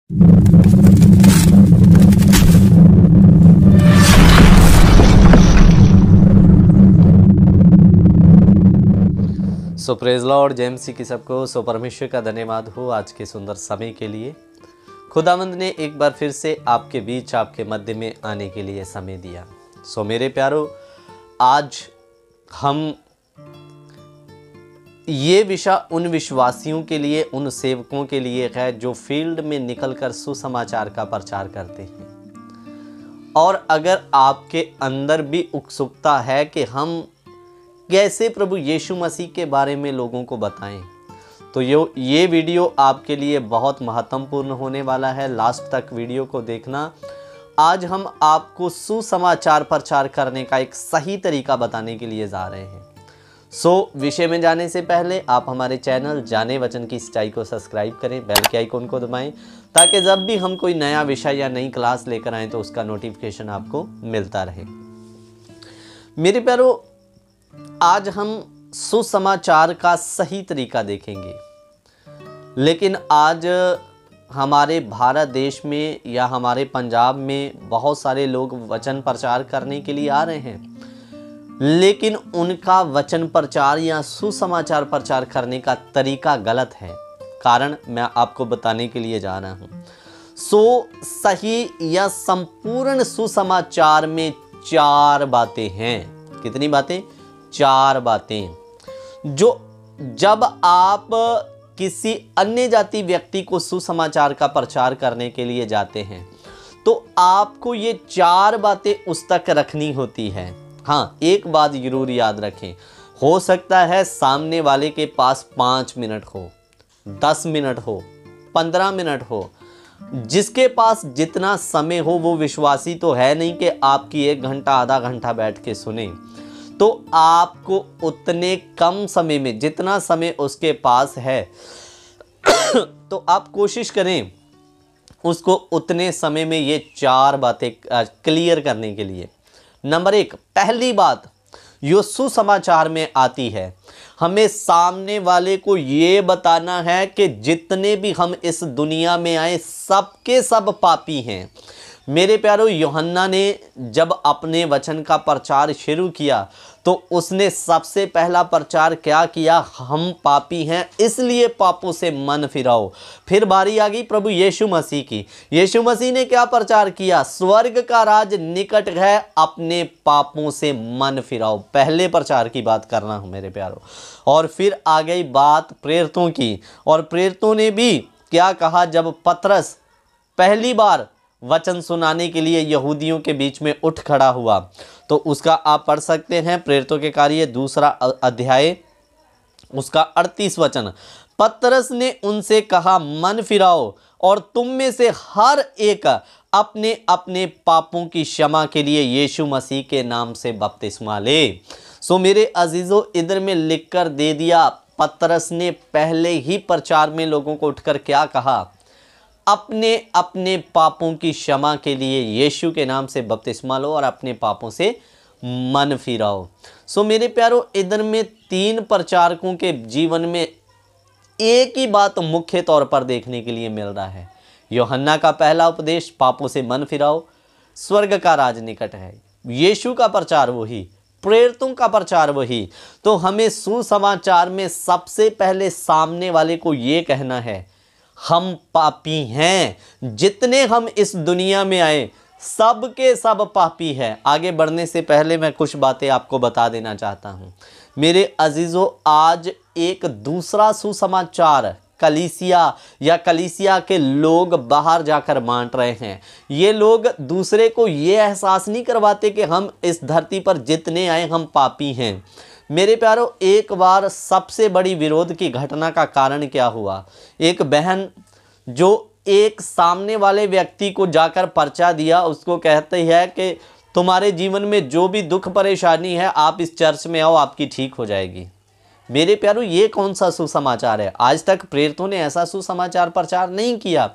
सो praise Lord, जय मसीह की सबको। सो परमेश्वर का धन्यवाद हो आज के सुंदर समय के लिए। खुदावंद ने एक बार फिर से आपके बीच, आपके मध्य में आने के लिए समय दिया। सो मेरे प्यारो, आज हम ये विषय उन विश्वासियों के लिए, उन सेवकों के लिए है जो फील्ड में निकलकर सुसमाचार का प्रचार करते हैं। और अगर आपके अंदर भी उत्सुकता है कि हम कैसे प्रभु यीशु मसीह के बारे में लोगों को बताएं, तो ये वीडियो आपके लिए बहुत महत्वपूर्ण होने वाला है। लास्ट तक वीडियो को देखना। आज हम आपको सुसमाचार प्रचार करने का एक सही तरीका बताने के लिए जा रहे हैं। सो विषय में जाने से पहले आप हमारे चैनल जाने वचन की सच्चाई को सब्सक्राइब करें, बेल के आइकन को दबाएं, ताकि जब भी हम कोई नया विषय या नई क्लास लेकर आएँ तो उसका नोटिफिकेशन आपको मिलता रहे। मेरे प्यारो, आज हम सुसमाचार का सही तरीका देखेंगे, लेकिन आज हमारे भारत देश में या हमारे पंजाब में बहुत सारे लोग वचन प्रचार करने के लिए आ रहे हैं, लेकिन उनका वचन प्रचार या सुसमाचार प्रचार करने का तरीका गलत है। कारण मैं आपको बताने के लिए जा रहा हूँ। सो सही या संपूर्ण सुसमाचार में 4 बातें हैं। कितनी बातें? 4 बातें, जो जब आप किसी अन्य जाति व्यक्ति को सुसमाचार का प्रचार करने के लिए जाते हैं तो आपको ये 4 बातें उस तक रखनी होती है। हाँ, एक बात जरूर याद रखें, हो सकता है सामने वाले के पास 5 मिनट हो, 10 मिनट हो, 15 मिनट हो, जिसके पास जितना समय हो वो विश्वासी तो है नहीं कि आपकी 1 घंटा आधा घंटा बैठ के सुने। तो आपको उतने कम समय में, जितना समय उसके पास है तो आप कोशिश करें उसको उतने समय में ये 4 बातें क्लियर करने के लिए। नंबर 1, पहली बात जो सुसमाचार में आती है, हमें सामने वाले को ये बताना है कि जितने भी हम इस दुनिया में आए सबके सब पापी हैं। मेरे प्यारो, यूहन्ना ने जब अपने वचन का प्रचार शुरू किया तो उसने सबसे पहला प्रचार क्या किया? हम पापी हैं, इसलिए पापों से मन फिराओ। फिर बारी आ गई प्रभु यीशु मसीह की। यीशु मसीह ने क्या प्रचार किया? स्वर्ग का राज निकट है, अपने पापों से मन फिराओ। पहले प्रचार की बात कर रहा हूं मेरे प्यारो। और फिर आ गई बात प्रेरितों की, और प्रेरितों ने भी क्या कहा? जब पतरस पहली बार वचन सुनाने के लिए यहूदियों के बीच में उठ खड़ा हुआ, तो उसका आप पढ़ सकते हैं प्रेरितों के कार्य 2 अध्याय उसका 38 वचन। पतरस ने उनसे कहा, मन फिराओ और तुम में से हर एक अपने अपने पापों की क्षमा के लिए यीशु मसीह के नाम से बपतिस्मा ले। सो मेरे अजीजों, इधर में लिख कर दे दिया, पतरस ने पहले ही प्रचार में लोगों को उठकर क्या कहा? अपने अपने पापों की क्षमा के लिए यीशु के नाम से बपतिस्मा लो और अपने पापों से मन फिराओ। सो मेरे प्यारो, इधर में 3 प्रचारकों के जीवन में एक ही बात मुख्य तौर पर देखने के लिए मिल रहा है। यूहन्ना का पहला उपदेश, पापों से मन फिराओ, स्वर्ग का राज निकट है। यीशु का प्रचार वही, प्रेरितों का प्रचार वही। तो हमें सुसमाचार में सबसे पहले सामने वाले को ये कहना है, हम पापी हैं। जितने हम इस दुनिया में आए सब के सब पापी हैं। आगे बढ़ने से पहले मैं कुछ बातें आपको बता देना चाहता हूं मेरे अजीजों। आज एक दूसरा सुसमाचार कलीसिया या कलीसिया के लोग बाहर जाकर बांट रहे हैं। ये लोग दूसरे को ये एहसास नहीं करवाते कि हम इस धरती पर जितने आए हम पापी हैं। मेरे प्यारो, एक बार सबसे बड़ी विरोध की घटना का कारण क्या हुआ? एक बहन जो एक सामने वाले व्यक्ति को जाकर पर्चा दिया, उसको कहते हैं कि तुम्हारे जीवन में जो भी दुख परेशानी है आप इस चर्च में आओ, आपकी ठीक हो जाएगी। मेरे प्यारो, ये कौन सा सुसमाचार है? आज तक प्रेरितों ने ऐसा सुसमाचार प्रचार नहीं किया।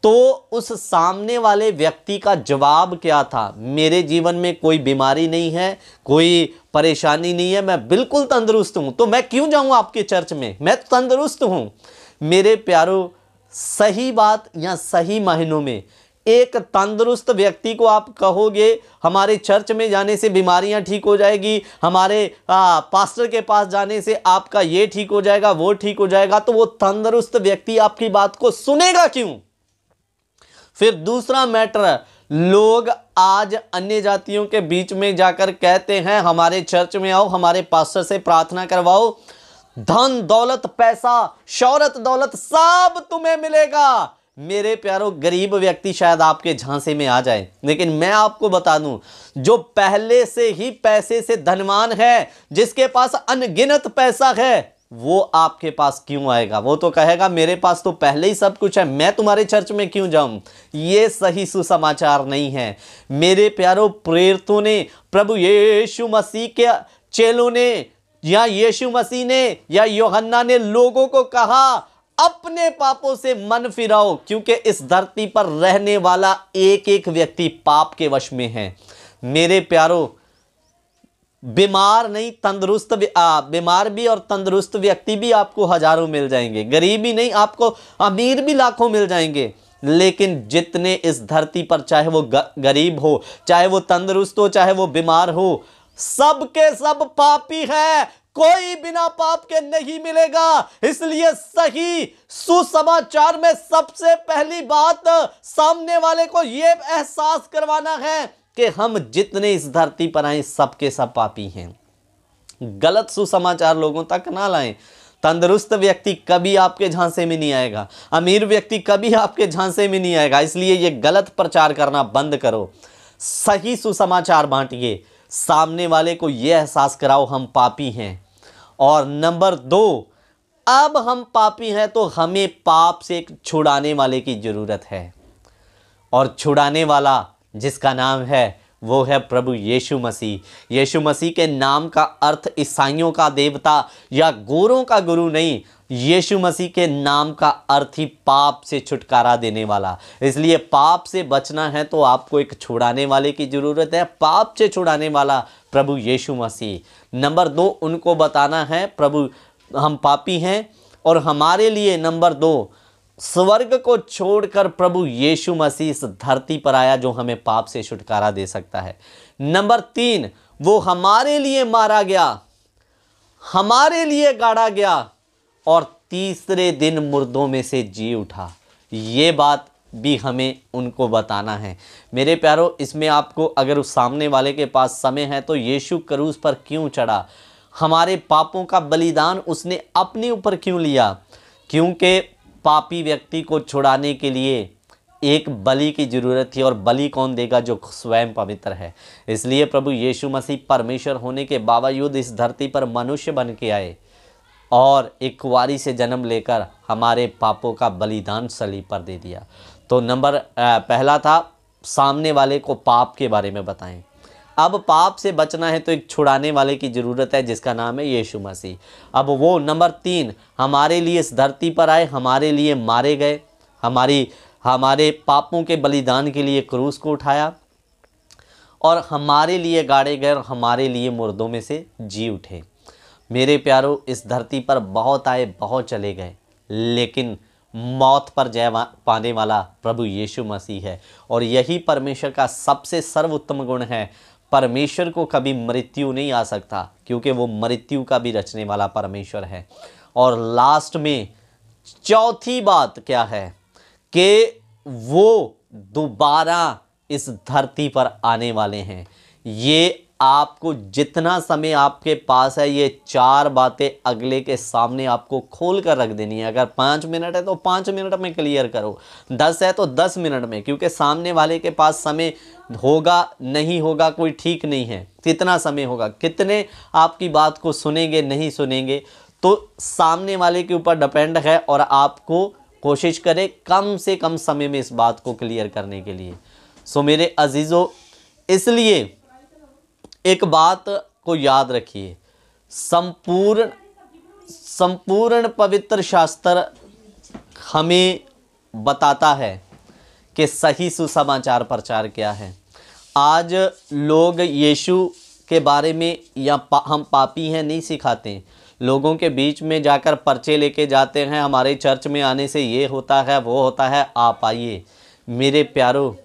तो उस सामने वाले व्यक्ति का जवाब क्या था? मेरे जीवन में कोई बीमारी नहीं है, कोई परेशानी नहीं है, मैं बिल्कुल तंदुरुस्त हूं, तो मैं क्यों जाऊं आपके चर्च में? मैं तंदुरुस्त हूं। मेरे प्यारो, सही बात या सही मायनों में एक तंदुरुस्त व्यक्ति को आप कहोगे हमारे चर्च में जाने से बीमारियां ठीक हो जाएगी, हमारे पास्टर के पास जाने से आपका ये ठीक हो जाएगा, वो ठीक हो जाएगा, तो वो तंदुरुस्त व्यक्ति आपकी बात को सुनेगा क्यों? फिर दूसरा मैटर, लोग आज अन्य जातियों के बीच में जाकर कहते हैं हमारे चर्च में आओ, हमारे पास्टर से प्रार्थना करवाओ, धन दौलत पैसा शौहरत दौलत सब तुम्हें मिलेगा। मेरे प्यारो, गरीब व्यक्ति शायद आपके झांसे में आ जाए, लेकिन मैं आपको बता दूं, जो पहले से ही पैसे से धनवान है, जिसके पास अनगिनत पैसा है, वो आपके पास क्यों आएगा? वो तो कहेगा मेरे पास तो पहले ही सब कुछ है, मैं तुम्हारे चर्च में क्यों जाऊं? ये सही सुसमाचार नहीं है मेरे प्यारो। प्रेरितों ने, प्रभु यीशु मसीह के चेलों ने, या यीशु मसीह ने या यूहन्ना ने लोगों को कहा अपने पापों से मन फिराओ, क्योंकि इस धरती पर रहने वाला एक एक व्यक्ति पाप के वश में है। मेरे प्यारो, बीमार नहीं तंदुरुस्त बीमार भी और तंदुरुस्त व्यक्ति भी आपको हजारों मिल जाएंगे, गरीब ही नहीं आपको अमीर भी लाखों मिल जाएंगे, लेकिन जितने इस धरती पर, चाहे वो गरीब हो, चाहे वो तंदुरुस्त हो, चाहे वो बीमार हो, सबके सब पापी हैं, कोई बिना पाप के नहीं मिलेगा। इसलिए सही सुसमाचार में सबसे पहली बात सामने वाले को यह एहसास करवाना है कि हम जितने इस धरती पर आए सबके सब पापी हैं। गलत सुसमाचार लोगों तक ना लाएं। तंदुरुस्त व्यक्ति कभी आपके झांसे में नहीं आएगा, अमीर व्यक्ति कभी आपके झांसे में नहीं आएगा। इसलिए ये गलत प्रचार करना बंद करो, सही सुसमाचार बांटिए, सामने वाले को यह एहसास कराओ हम पापी हैं। और नंबर 2, अब हम पापी हैं तो हमें पाप से एक छुड़ाने वाले की जरूरत है, और छुड़ाने वाला जिसका नाम है वो है प्रभु यीशु मसीह। यीशु मसीह के नाम का अर्थ ईसाइयों का देवता या गोरों का गुरु नहीं, यीशु मसीह के नाम का अर्थ ही पाप से छुटकारा देने वाला। इसलिए पाप से बचना है तो आपको एक छुड़ाने वाले की ज़रूरत है, पाप से छुड़ाने वाला प्रभु यीशु मसीह। नंबर 2, उनको बताना है प्रभु हम पापी हैं, और हमारे लिए नंबर 2, स्वर्ग को छोड़कर प्रभु यीशु मसीह इस धरती पर आया जो हमें पाप से छुटकारा दे सकता है। नंबर 3, वो हमारे लिए मारा गया, हमारे लिए गाड़ा गया, और तीसरे दिन मुर्दों में से जी उठा। ये बात भी हमें उनको बताना है। मेरे प्यारो, इसमें आपको अगर उस सामने वाले के पास समय है तो यीशु क्रूस पर क्यों चढ़ा, हमारे पापों का बलिदान उसने अपने ऊपर क्यों लिया? क्योंकि पापी व्यक्ति को छुड़ाने के लिए एक बलि की ज़रूरत थी, और बलि कौन देगा? जो स्वयं पवित्र है। इसलिए प्रभु यीशु मसीह परमेश्वर होने के बावजूद इस धरती पर मनुष्य बन के आए और एक कुंवारी से जन्म लेकर हमारे पापों का बलिदान सलीब पर दे दिया। तो पहला था सामने वाले को पाप के बारे में बताएं। अब पाप से बचना है तो एक छुड़ाने वाले की ज़रूरत है जिसका नाम है यीशु मसीह। अब वो नंबर 3 हमारे लिए इस धरती पर आए, हमारे लिए मारे गए, हमारे पापों के बलिदान के लिए क्रूस को उठाया, और हमारे लिए गाड़े गए, और हमारे लिए मुर्दों में से जी उठे। मेरे प्यारो, इस धरती पर बहुत आए बहुत चले गए, लेकिन मौत पर जय पाने वाला प्रभु यीशु मसीह है। और यही परमेश्वर का सबसे सर्वोत्तम गुण है। परमेश्वर को कभी मृत्यु नहीं आ सकता, क्योंकि वो मृत्यु का भी रचने वाला परमेश्वर है। और लास्ट में चौथी बात क्या है कि वो दोबारा इस धरती पर आने वाले हैं। ये आपको जितना समय आपके पास है, ये 4 बातें अगले के सामने आपको खोल कर रख देनी है। अगर 5 मिनट है तो 5 मिनट में क्लियर करो, 10 है तो 10 मिनट में, क्योंकि सामने वाले के पास समय होगा नहीं होगा कोई ठीक नहीं है। कितना समय होगा, कितने आपकी बात को सुनेंगे नहीं सुनेंगे, तो सामने वाले के ऊपर डिपेंड है। और आपको कोशिश करें कम से कम समय में इस बात को क्लियर करने के लिए। सो मेरे अजीज़ों, इसलिए एक बात को याद रखिए, संपूर्ण पवित्र शास्त्र हमें बताता है कि सही सुसमाचार प्रचार क्या है। आज लोग यीशु के बारे में या हम पापी हैं नहीं सिखाते, लोगों के बीच में जाकर पर्चे लेके जाते हैं, हमारे चर्च में आने से ये होता है वो होता है। आप आइए मेरे प्यारो,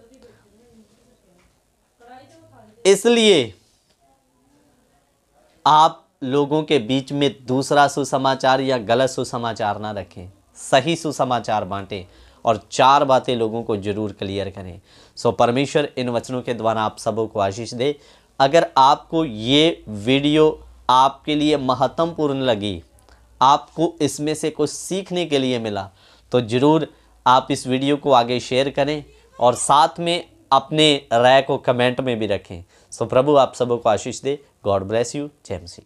इसलिए आप लोगों के बीच में दूसरा सुसमाचार या गलत सुसमाचार ना रखें, सही सुसमाचार बांटें और 4 बातें लोगों को जरूर क्लियर करें। सो परमेश्वर इन वचनों के द्वारा आप सबों को आशीष दे। अगर आपको ये वीडियो आपके लिए महत्वपूर्ण लगी, आपको इसमें से कुछ सीखने के लिए मिला, तो ज़रूर आप इस वीडियो को आगे शेयर करें और साथ में अपने राय को कमेंट में भी रखें। सो प्रभु आप सबों को आशीष दे। God bless you. जय मसीह।